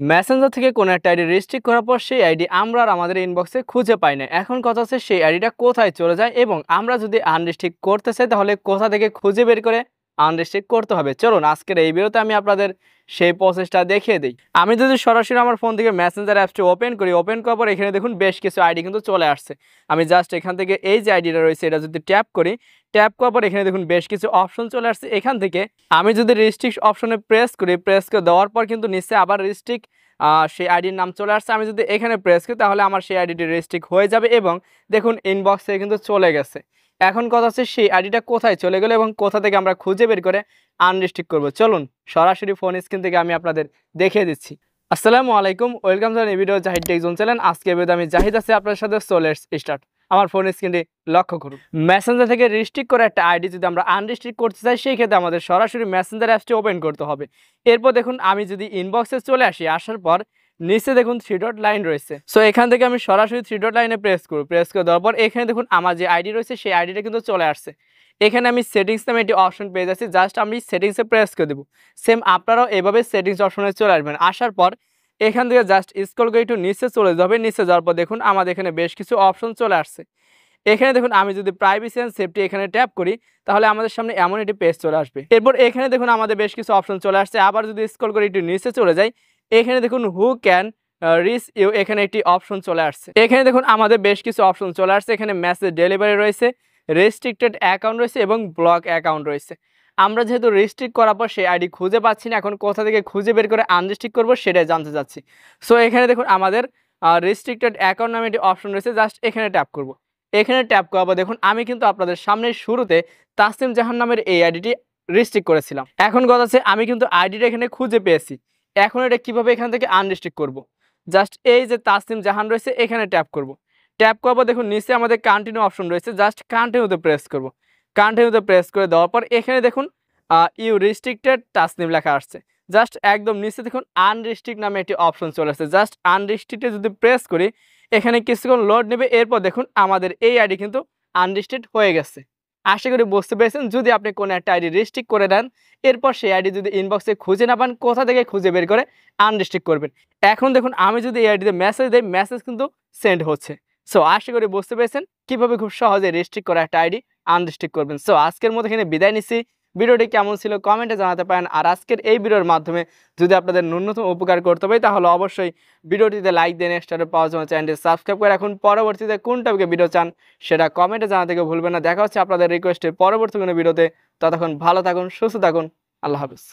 Messenger থেকে কোনো একটা আইডি রেস্ট্রিক্ট করার পর সেই আইডি আমরা আর আমাদের ইনবক্সে খুঁজে পাই না। এখন কথা হচ্ছে সেই আইডিটা কোথায় চলে যায় এবং আমরা যদি আনরেস্ট্রিক্ট করতে চাই তাহলে কোথা থেকে খুঁজে বের করে আনরেস্ট্রিক্ট করতে হবে। চলুন আজকের এই ভিডিওতে আমি আপনাদের সেই প্রসেসটা দেখিয়ে দিই। আমি যদি সরাসরি আমার ফোন থেকে মেসেঞ্জার অ্যাপসটি ওপেন করি, ওপেন করার পর এখানে দেখুন বেশ কিছু আইডি কিন্তু চলে আসছে। আমি জাস্ট এখান থেকে এই যে আইডিটা রয়েছে এটা যদি ট্যাপ করি, ট্যাপ করার পর এখানে দেখুন বেশ কিছু অপশন চলে আসছে। এখান থেকে আমি যদি রেস্ট্রিক্ট অপশনে প্রেস করি, প্রেস করে দেওয়ার পর কিন্তু নিচে আবার রেস্ট্রিক্ট সেই আইডির নাম চলে আসছে। আমি যদি এখানে প্রেস করি তাহলে আমার সেই আইডিটি রেস্ট্রিক্ট হয়ে যাবে এবং দেখুন ইনবক্সে কিন্তু চলে গেছে। এখন কথা হচ্ছে সেই আইডিটা কোথায় চলে গেল এবং কোথা থেকে আমরা খুঁজে বের করে আনরেস্ট্রিক্ট করব। চলুন সরাসরি ফোন স্ক্রিন থেকে আমি আপনাদের দেখিয়ে দিচ্ছি। আসসালামু আলাইকুম, welcome to video Zahid tech zone channel. আজকে ভিডিওতে আমি জাহিদ আছি আপনার সাথে। So let's start. আমার ফোন স্ক্রিনটি লক্ষ্য করুন। মেসেঞ্জার থেকে রেস্ট্রিক্ট করে একটা আইডি যদি আমরা আনরেস্ট্রিক্ট করতে চাই সেই ক্ষেত্রে আমাদের সরাসরি মেসেঞ্জার অ্যাপসটি ওপেন করতে হবে। এরপর দেখুন আমি যদি ইনবক্সে চলে আসি, আসার পর নিচে দেখুন 3 ডট লাইন রয়েছে। সো এখান থেকে আমি সরাসরি 3 ডট লাইনে প্রেস করব। প্রেস করে দেওয়ার পর এখানে দেখুন আমার যে আইডি রয়েছে সেই আইডিটা কিন্তু চলে আসছে। এখানে আমি সেটিংস নামে একটি অপশন পেয়ে যাচ্ছি, জাস্ট আমি সেটিংসে প্রেস করে দেবো। সেম আপনারাও এভাবে সেটিংস অপশনে চলে আসবেন। আসার পর এখান থেকে জাস্ট স্ক্রল করে একটু নিচে চলে যাবে। নিচে যাওয়ার পর দেখুন আমাদের এখানে বেশ কিছু অপশন চলে আসছে। এখানে দেখুন আমি যদি প্রাইভেসি অ্যান্ড সেফটি এখানে ট্যাপ করি তাহলে আমাদের সামনে এমন একটি পেজ চলে আসবে। এরপর এখানে দেখুন আমাদের বেশ কিছু অপশন চলে আসছে। আবার যদি স্ক্রল করে একটু নিচে চলে যাই, এখানে দেখুন হু ক্যান রিচ ইউ, এখানে একটি অপশন চলে আসছে। এখানে দেখুন আমাদের বেশ কিছু অপশন চলে আসছে। এখানে মেসেজ ডেলিভারি রয়েছে, রেস্ট্রিক্টেড অ্যাকাউন্ট রয়েছে এবং ব্লক অ্যাকাউন্ট রয়েছে। আমরা যেহেতু রেস্ট্রিক্ট করার পর সেই আইডি খুঁজে পাচ্ছি না, এখন কোথা থেকে খুঁজে বের করে আনরেস্ট্রিক্ট করবো সেটাই জানতে চাচ্ছি। সো এখানে দেখুন আমাদের রেস্ট্রিক্টেড অ্যাকাউন্ট নামে একটি অপশন রয়েছে, জাস্ট এখানে ট্যাপ করব। এখানে ট্যাপ করার পর দেখুন আমি কিন্তু আপনাদের সামনের শুরুতে তাসনিম জাহান নামের এই আইডিটি রেস্ট্রিক্ট করেছিলাম। এখন কথা হচ্ছে আমি কিন্তু আইডিটা এখানে খুঁজে পেয়েছি। এখন এটা কিভাবে এখান থেকে আনরেস্ট্রিক্ট করব? জাস্ট এই যে তাসনিম জাহান রয়েছে এখানে ট্যাপ করব। ট্যাপ করার পর দেখুন নিচে আমাদের কন্টিনিউ অপশন রয়েছে, জাস্ট কন্টিনিউতে প্রেস করব। কন্টিনিউতে প্রেস করে দেওয়ার পর এখানে দেখুন ইউ রেস্ট্রিক্টেড তাসনিম লেখা আসছে। জাস্ট একদম নিচে দেখুন আনরেস্ট্রিক্ট নামে একটি অপশন চলে আসছে। জাস্ট আনরেস্ট্রিক্টে যদি প্রেস করি এখানে কিছুক্ষণ লোড নেবে। এরপর দেখুন আমাদের এই আইডি কিন্তু আনরেস্ট্রিক্ট হয়ে গেছে। আশা করি বুঝতে পেরেছেন। যদি আপনি কোনো একটা আইডি রেস্ট্রিক্ট করে দেন, এরপর সেই আইডি যদি ইনবক্সে খুঁজে না পান, কোথা থেকে খুঁজে বের করে আনরেস্ট্রিক্ট করবেন। এখন দেখুন আমি যদি এই আইডিতে মেসেজ দেই, মেসেজ কিন্তু সেন্ড হচ্ছে। সো আশা করি বুঝতে পেরেছেন কীভাবে খুব সহজে রেস্ট্রিক্ট করা একটা আইডি আনরেস্ট্রিক্ট করবেন। সো আজকের মতো এখানে বিদায় নিচ্ছি। ভিডিওটি কেমন ছিল কমেন্টে জানাতে পারেন। আর আজকের এই ভিডিওর মাধ্যমে যদি আপনাদের ন্যূনতম উপকার করতে পারি তাহলে অবশ্যই ভিডিওটিতে লাইক দেন, এক্সট্রা পাওয়ার জন্য চ্যানেলটি সাবস্ক্রাইব করে রাখুন। পরবর্তীতে কোন টপিকে ভিডিও চান সেটা কমেন্টে জানাতে ভুলবেন না। দেখা হচ্ছে আপনাদের রিকোয়েস্টে পরবর্তী কোনো ভিডিওতে। ততক্ষণ ভালো থাকুন, সুস্থ থাকুন। আল্লাহ হাফেজ।